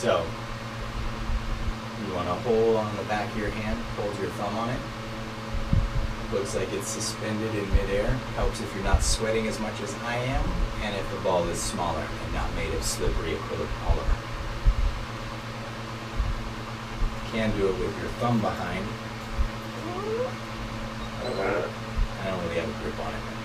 So you want to hold on the back of your hand, hold your thumb on it. Looks like it's suspended in midair. Helps if you're not sweating as much as I am, and if the ball is smaller and not made of slippery acrylic polymer. You can do it with your thumb behind. I don't really have a grip on it.